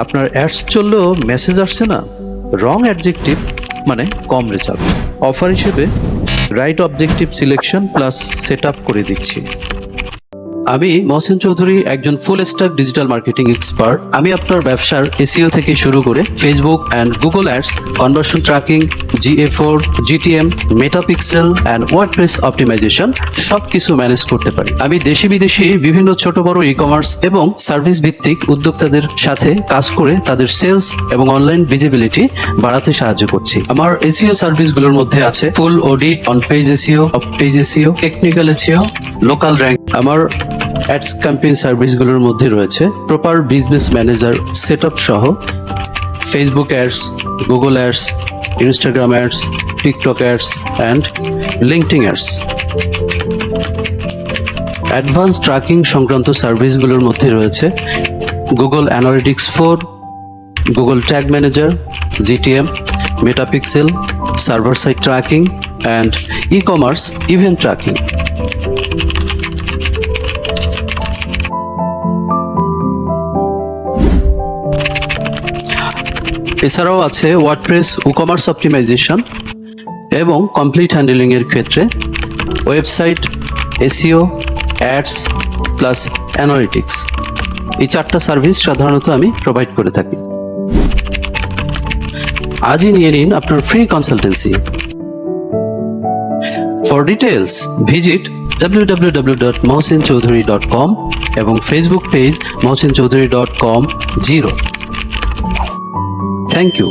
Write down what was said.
আপনার অ্যাডস চললেও মেসেজ আসছে না, রং অ্যাডজেক্টিভ মানে কম রেজাল্ট। অফার হিসেবে right objective selection plus set up করে দিচ্ছি। আমি মহসিন চৌধুরী, একজন full stack digital marketing expert. আমি আপনার ব্যবসার এসইও থেকে শুরু করে Facebook and Google ads, conversion tracking, GA4, GTM, meta pixel and WordPress optimization সবকিছু ম্যানেজ করতে পারি। আমি দেশি বিদেশি বিভিন্ন ছোট বড় ই-কমার্স এবং সার্ভিস ভিত্তিক উদ্যোক্তাদের সাথে কাজ করে তাদের সেলস এবং অনলাইন ভিজিবিলিটি বাড়াতে সাহায্য করছি। আমার এসইও সার্ভিসগুলোর মধ্যে আছে full audit, on page SEO, off page SEO, technical SEO, local rank. আমার অ্যাডস ক্যাম্পেইন সার্ভিসগুলোর মধ্যে রয়েছে প্রপার বিজনেস ম্যানেজার সেটআপ সহ Facebook ads, Google ads, Instagram ads, TikTok ads and LinkedIn ads. Advance tracking সংক্রান্ত সার্ভিসগুলোর মধ্যে রয়েছে Google analytics 4, Google tag manager, GTM, meta pixel, server side tracking and e-commerce event tracking. এছাড়াও আছে WordPress, e-commerce optimization এবং complete handling এর ক্ষেত্রে website, SEO, ads plus analytics. এই 4টা সার্ভিস সাধারণত আমি প্রোভাইড করে থাকি। আজই নিয়ে নিন আপনার free consultancy. For details visit www.mohosinchowdhury.com এবং Facebook page mohosinchowdhury.com 0। Thank you.